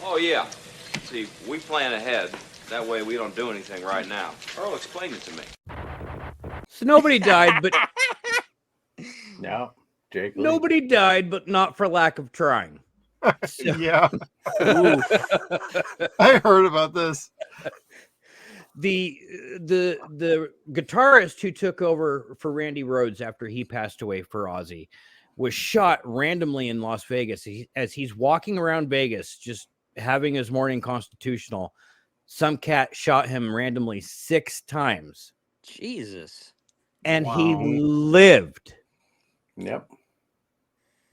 Oh, yeah. See, we plan ahead. That way we don't do anything right now. Earl, explain it to me. So nobody died, but No, Jake Lee. nobody died, but not for lack of trying. So, Yeah. I heard about this. the guitarist who took over for Randy Rhoads after he passed away for Ozzy was shot randomly in Las Vegas as he's walking around Vegas, just having his morning constitutional. Some cat shot him randomly 6 times, Jesus. and he Wow. lived. Yep.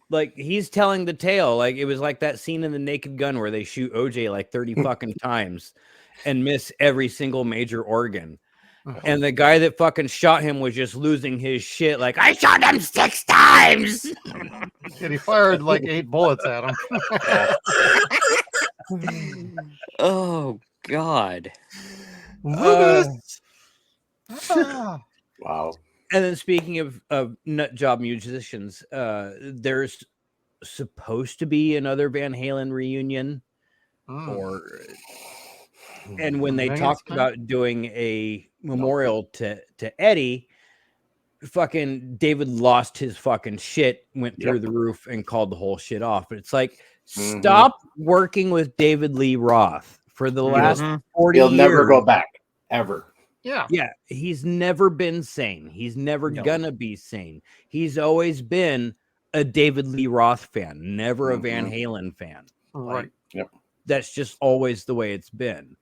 Like, he's telling the tale. Like, it was like that scene in The Naked Gun where they shoot OJ like 30 fucking times and miss every single major organ. And the guy that fucking shot him was just losing his shit. Like, I shot him 6 times. And he fired like 8 bullets at him. Oh God. Lewis. Ah. Wow. And then speaking of nut job musicians, there's supposed to be another Van Halen reunion, and when they talked about doing a memorial to Eddie, fucking David lost his fucking shit, went through the roof, and called the whole shit off. But it's like, stop working with David Lee Roth for the last 40 He'll years. never go back, ever. Yeah. He's never been sane. He's never gonna be sane. He's always been a David Lee Roth fan, never a Van Halen fan. Right. Yep. That's just always the way it's been.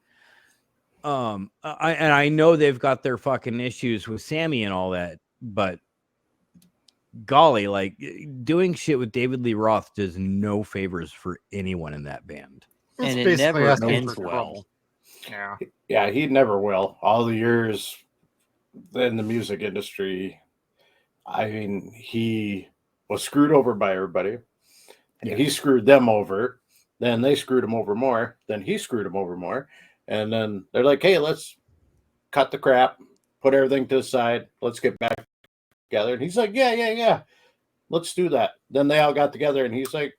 I know they've got their fucking issues with Sammy and all that, but golly, like, doing shit with David Lee Roth does no favors for anyone in that band. And It's it never basically asking ends for well. trouble. Yeah. Yeah, he never will. All the years in the music industry, I mean, he was screwed over by everybody. Yeah. He screwed them over. Then they screwed him over more. Then he screwed him over more. And then they're like, hey, let's cut the crap, put everything to the side. Let's get back together. And he's like, yeah. Let's do that. Then they all got together and he's like,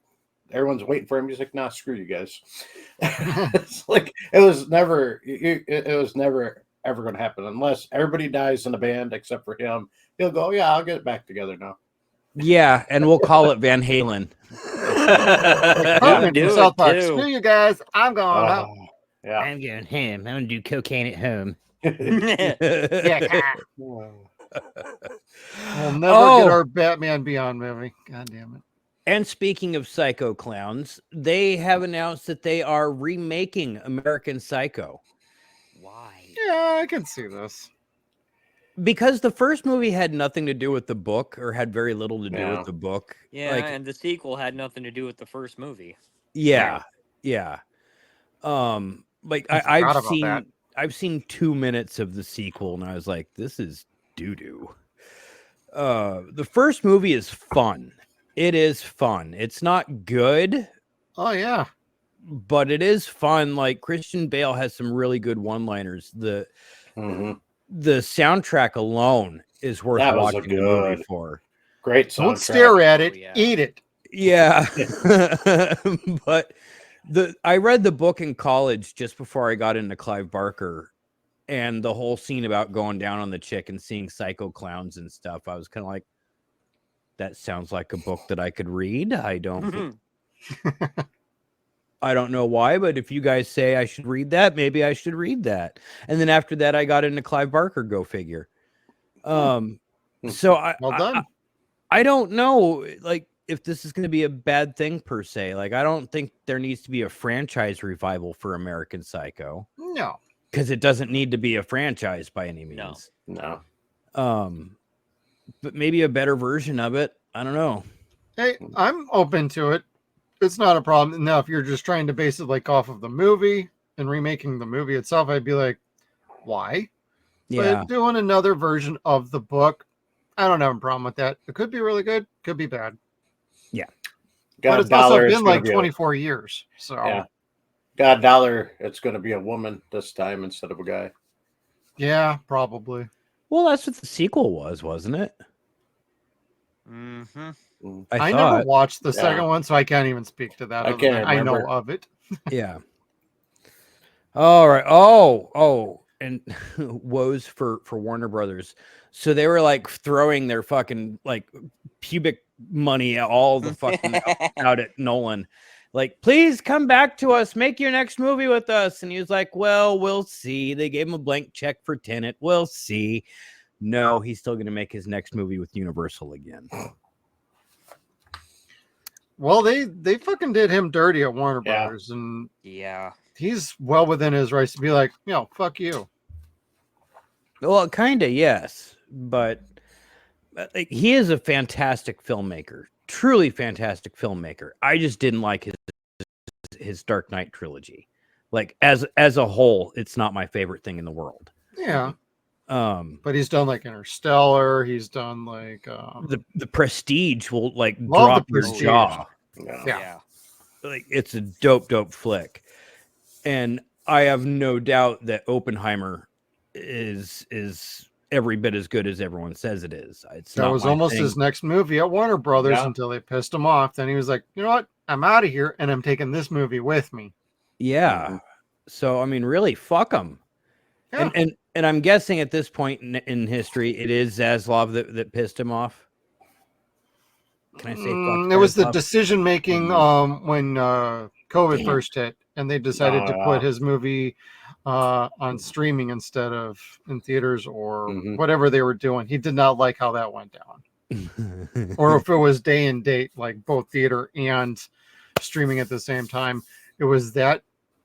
everyone's waiting for him. He's like, nah, screw you guys. It's like, it was never ever going to happen unless everybody dies in the band except for him. He'll go, yeah, I'll get it back together now. Yeah, and we'll call it Van Halen. Cartman do from it, South Park. too. Screw you guys. I'm going up. Yeah. I'm going home. I'm going to do cocaine at home. Yeah. We'll never get our Batman Beyond movie. God damn it. And speaking of Psycho Clowns, they have announced that they are remaking American Psycho. Why? Yeah, I can see this. Because the first movie had nothing to do with the book, or had very little to do with the book. Yeah, Like, and the sequel had nothing to do with the first movie. yeah. Like forgot about that. I've seen 2 minutes of the sequel, and I was like, this is doo-doo. The first movie is fun. It is fun. It's not good, Oh, yeah. but it is fun. Like, Christian Bale has some really good one-liners. The soundtrack alone is worth That was a watching the movie good- for. Great soundtrack. Don't stare at it. Oh, yeah. Eat it. Yeah. But I read the book in college just before I got into Clive Barker, and the whole scene about going down on the chick and seeing psycho clowns and stuff. I was kind of like, that sounds like a book that I could read. I don't know why, but if you guys say I should read that, maybe I should read that. And then after that, I got into Clive Barker. Go figure. So Well done. I don't know, like, if this is going to be a bad thing per se. Like, I don't think there needs to be a franchise revival for American Psycho, No. because it doesn't need to be a franchise by any means. No. But maybe a better version of it. I don't know. Hey, I'm open to it. It's not a problem. Now, if you're just trying to base it like off of the movie and remaking the movie itself, I'd be like, why? Yeah. But doing another version of the book, I don't have a problem with that. It could be really good, could be bad. Got But a it's also dollar. been like 24 years. So, Yeah. Got a dollar. It's going to be a woman this time instead of a guy. yeah, probably. Well, that's what the sequel was, wasn't it? Mm-hmm. I thought. never watched the Yeah. second one, so I can't even speak to that. I other can't than I know remember. of it. Yeah. All right. Oh, and woes for Warner Brothers. So they were like throwing their fucking like pubic money all the fucking out at Nolan. Like, please come back to us, make your next movie with us. And he was like, well, we'll see. They gave him a blank check for Tenet. We'll see. No, he's still going to make his next movie with Universal again. Well, they fucking did him dirty at Warner Yeah. Brothers, and Yeah. he's well within his rights to be like, fuck you. Well, kind of, yes. But like, he is a fantastic filmmaker, truly fantastic filmmaker. I just didn't like his Dark Knight trilogy. Like as a whole, it's not my favorite thing in the world. Yeah. But he's done like Interstellar. He's done like the Prestige will like Love drop The your Prestige. jaw. Yeah. Like it's a dope flick, and I have no doubt that Oppenheimer is every bit as good as everyone says it is. It's that not was my almost thing. his next movie at Warner Brothers Yeah. until they pissed him off. Then he was like, you know what? I'm out of here, and I'm taking this movie with me. Yeah. Mhm. So I mean, really, fuck him. Yeah. And I'm guessing at this point in history, it is Zaslav that pissed him off. Can I say fuck it was the Zaslav? decision making when COVID Damn. first hit, and they decided to put yeah. his movie on streaming instead of in theaters or Mhm. whatever they were doing. He did not like how that went down. Or if it was day and date, like both theater and streaming at the same time, it was that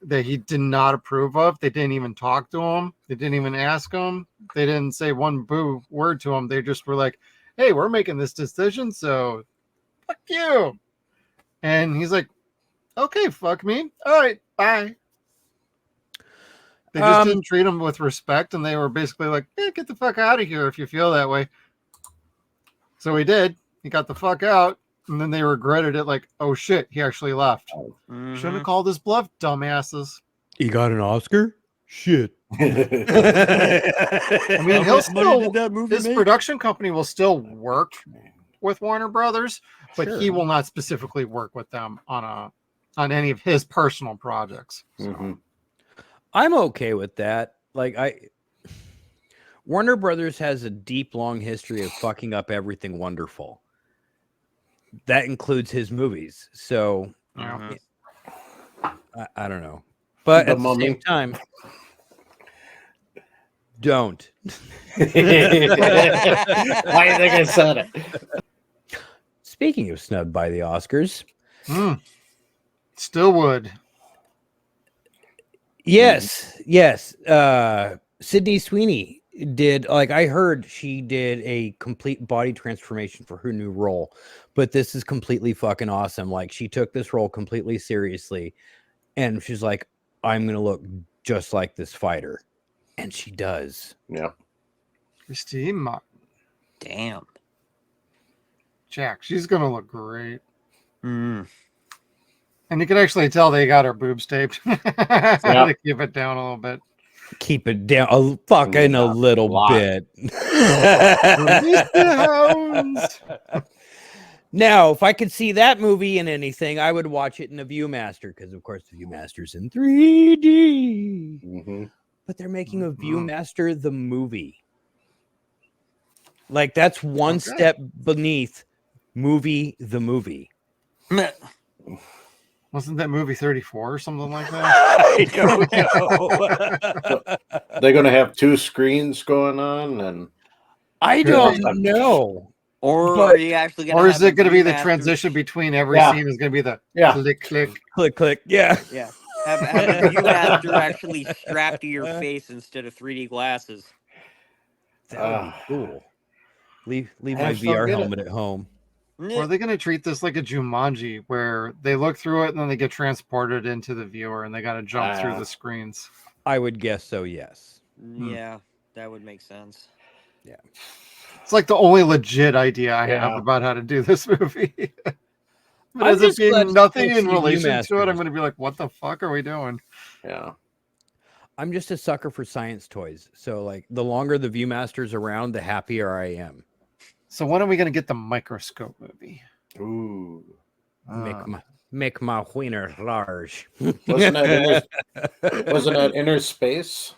he did not approve of. They didn't even talk to him. They didn't even ask him. They didn't say one boo word to him. They just were like, hey, we're making this decision, so fuck you. And he's like, okay, fuck me. All right, bye. They just didn't treat him with respect, and they were basically like, get the fuck out of here if you feel that way. So he did. He got the fuck out, and then they regretted it like, oh shit, he actually left. Mhm. Shouldn't have called his bluff, dumbasses. He got an Oscar? Shit. I mean, he'll still, that movie his production company will still work with Warner Brothers, but he will not specifically work with them on any of his personal projects. So. Mhm. I'm okay with that. Like Warner Brothers has a deep, long history of fucking up everything wonderful. That includes his movies. So Yeah. I don't know. But The at the Mummy. same time, don't. Why do you think I said it? Speaking of snubbed by the Oscars, Still would. yes. Sydney Sweeney did, like, I heard she did a complete body transformation for her new role, but this is completely fucking awesome. Like, she took this role completely seriously, and she's like, I'm gonna look just like this fighter, and she does. Yeah. Christine Martin. Damn. Jack, she's gonna look great. Mm. And you can actually tell they got her boobs taped. To keep it down a little bit. Keep it down a fucking a little lot. bit. Release the hounds. Now, if I could see that movie in anything, I would watch it in a Viewmaster, because of course the Viewmaster's in 3D. Mm-hmm. But they're making a Viewmaster the movie. Like, that's one step beneath movie the movie. Wasn't that movie 34 or something like that? I don't know. They're going to have two screens going on, and I don't know. Or But- are you actually gonna Or is have it going to be the Viewmaster- transition between every Yeah. scene is going to be the Yeah. click, click? Click, click. Yeah. Yeah. Have a Viewmaster actually strapped to your face instead of 3D glasses. That would be cool. Leave my Have fun, VR get it. helmet at home. Or are they going to treat this like a Jumanji where they look through it and then they get transported into the viewer and they got to jump through the screens? I would guess so, yes. Yeah, that would make sense. It's like the only legit idea I Yeah. have about how to do this movie. But I'm as it just glad being to nothing still in see relation to it, Viewmasters. I'm going to be like, what the fuck are we doing? yeah. I'm just a sucker for science toys. So, like, the longer the Viewmaster's around, the happier I am. So when are we going to get the microscope movie? Ooh. Make Make my wiener large. Wasn't that inner space?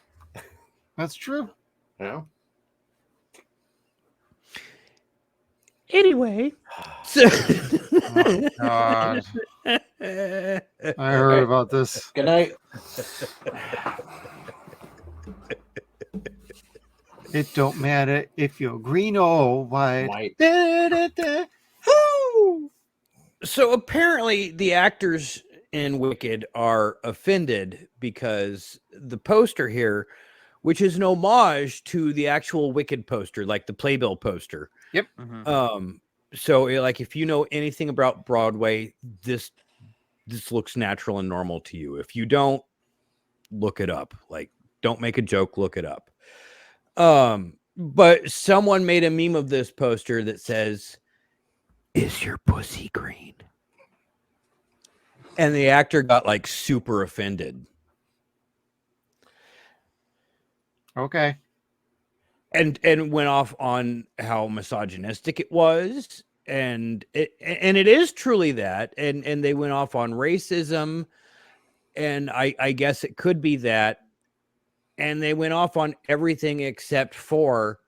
That's true. Yeah. Anyway. Oh, God. I heard about this. Good night. It don't matter if you're green or white. White. Da, da, da. Woo! So apparently the actors in Wicked are offended because the poster here, which is an homage to the actual Wicked poster, like the Playbill poster. Mhm. So like if you know anything about Broadway, this looks natural and normal to you. If you don't, look it up. Like, don't make a joke, look it up. But someone made a meme of this poster that says, "Is your pussy green?" And the actor got like super offended. Okay. And went off on how misogynistic it was. And it is truly that. And they went off on racism. And I guess it could be that. And they went off on everything except for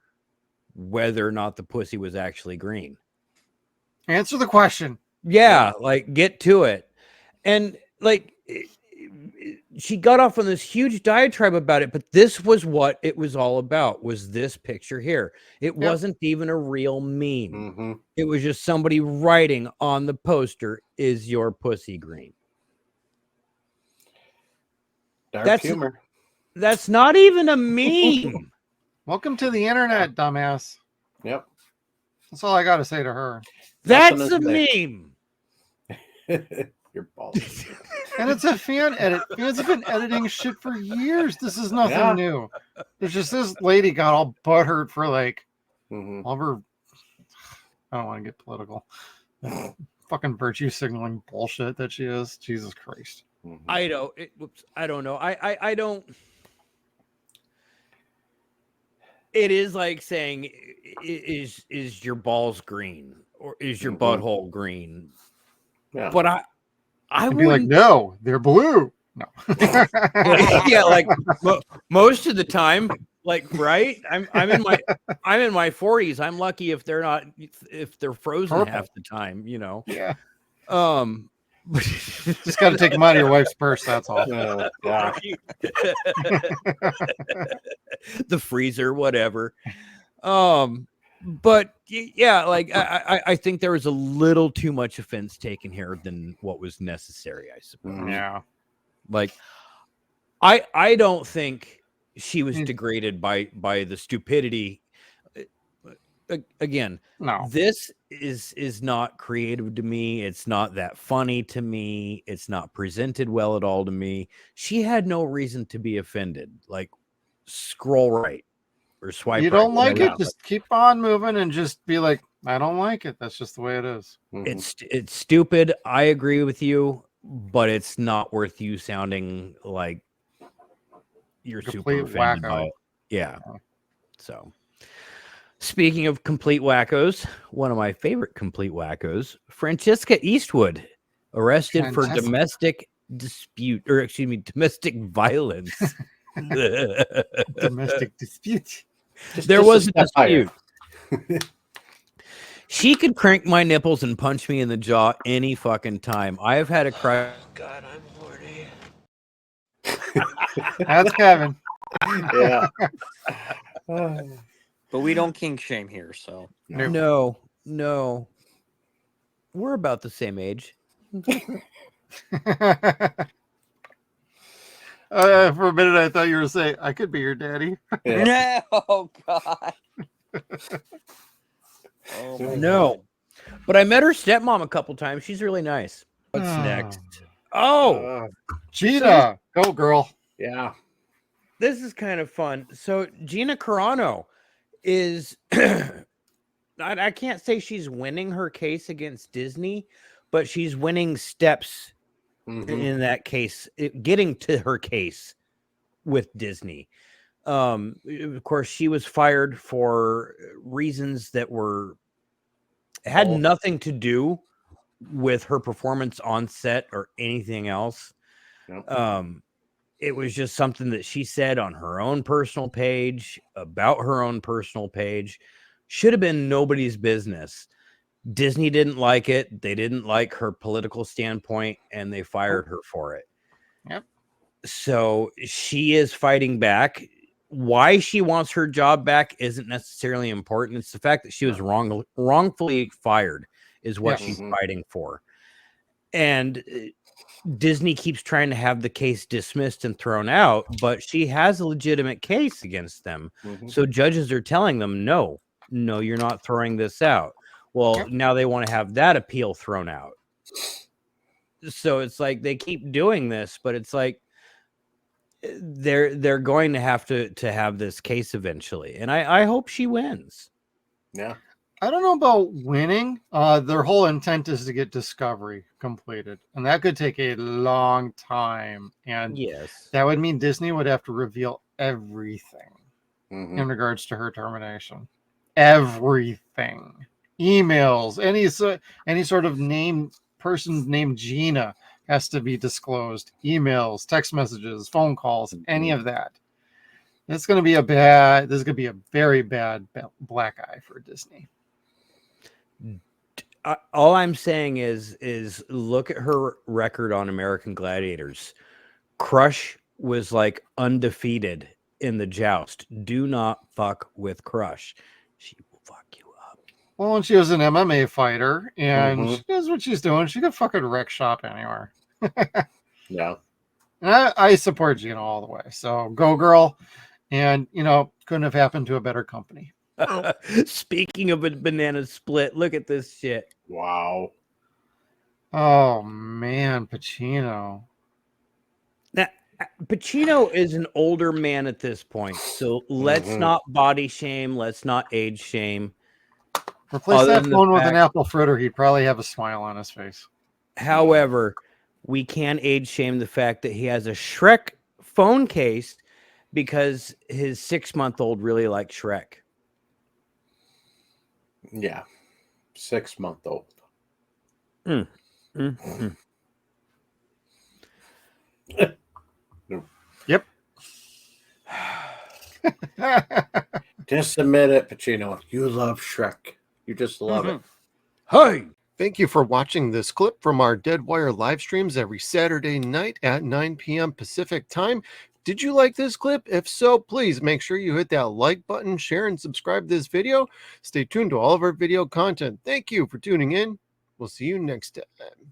whether or not the pussy was actually green. Answer the question. Yeah, like get to it. And like she got off on this huge diatribe about it, but this was what it was all about, was this picture here. It wasn't even a real meme. Mm-hmm. It was just somebody writing on the poster, "Is your pussy green?" Dark humor. That's not even a meme. Welcome to the internet, dumbass. Yep. That's all I got to say to her. That's Nothing a to meme. Your balls. And it's a fan edit. Fans have been editing shit for years. This is nothing Yeah. new. There's just this lady got all butthurt for like Mm-hmm. all of her. I don't want to get political. Fucking virtue signaling bullshit that she is. Jesus Christ. Mm-hmm. I don't. I don't know. I don't. It is like saying, "Is your balls green or is your butthole green?" Yeah. But I I'd be like, wouldn't. no, they're blue. No. Yeah, like most of the time, like right. I'm in my 40s. I'm lucky if they're frozen Purple. half the time. You know. Yeah. Just got to take them out of your wife's purse. That's all. Yeah. The freezer, whatever. But yeah, like I think there was a little too much offense taken here than what was necessary, I suppose. Mhm. Yeah. Like I don't think she was degraded by the stupidity. Again, No. this is not creative to me. It's not that funny to me. It's not presented well at all to me. She had no reason to be offended. Like, scroll right or swipe You right. don't like whatever. it, just keep on moving and just be like, I don't like it. That's just the way it is. Mhm. It's stupid. I agree with you, but it's not worth you sounding like you're Complete super offended by wacko. it. Yeah. Yeah. So, speaking of complete wackos, one of my favorite complete wackos, Francesca Eastwood, arrested for Francesca. domestic violence. Domestic dispute. There was a step higher. dispute. She could crank my nipples and punch me in the jaw any fucking time. I have had a cry. God, I'm horny. That's Kevin. Yeah. But we don't kink shame here, so. No. We're about the same age. For a minute, I thought you were saying, I could be your daddy. Yeah. No, God. Oh, my No. God. But I met her stepmom a couple times. She's really nice. What's next? Oh, Gina, go girl. Yeah. this is kind of fun. So Gina Carano is I can't say she's winning her case against Disney, but she's winning steps Mhm. in that case, getting to her case with Disney. Of course, she was fired for reasons that had Oh. nothing to do with her performance on set or anything else. Yep. It was just something that she said on her own personal page about her own personal page. Should have been nobody's business. Disney didn't like it. They didn't like her political standpoint, and they fired her for it. Yep. So she is fighting back. Why she wants her job back isn't necessarily important. It's the fact that she was wrongfully fired is what Yeah. she's fighting for. And Disney keeps trying to have the case dismissed and thrown out, but she has a legitimate case against them. So judges are telling them, no, you're not throwing this out. Well, Yep. now they want to have that appeal thrown out. So it's like they keep doing this, but it's like they're going to have this case eventually. And I hope she wins. Yeah. I don't know about winning. Their whole intent is to get Discovery completed, and that could take a long time. And Yes. that would mean Disney would have to reveal everything Mhm. in regards to her termination. Everything, emails, any sort of person named Gina has to be disclosed. Emails, text messages, phone calls, any of that. It's going to be this is going to be a very bad black eye for Disney. All I'm saying is look at her record on American Gladiators. Crush was like undefeated in the joust. Do not fuck with Crush. She will fuck you up. Well, when she was an MMA fighter and Mhm. she knows what she's doing, she could fucking wreck shop anywhere. Yeah. And I support Gina all the way. So go, girl. And, couldn't have happened to a better company. Speaking of a banana split, look at this shit. Wow. Oh, man, Pacino. Now, Pacino is an older man at this point, so let's Mhm. not body shame. Let's not age shame. Replace Other that than the phone with an fact- apple fritter, he'd probably have a smile on his face. However, we can age shame the fact that he has a Shrek phone case because his 6-month-old really likes Shrek. Yeah. 6-month-old. Yep. Just admit it, Pacino. You love Shrek. You just love it. Hey! Thank you for watching this clip from our Dead Wire live streams every Saturday night at 9 p.m. Pacific time. Did you like this clip? If so, please make sure you hit that like button, share, and subscribe to this video. Stay tuned to all of our video content. Thank you for tuning in. We'll see you next time.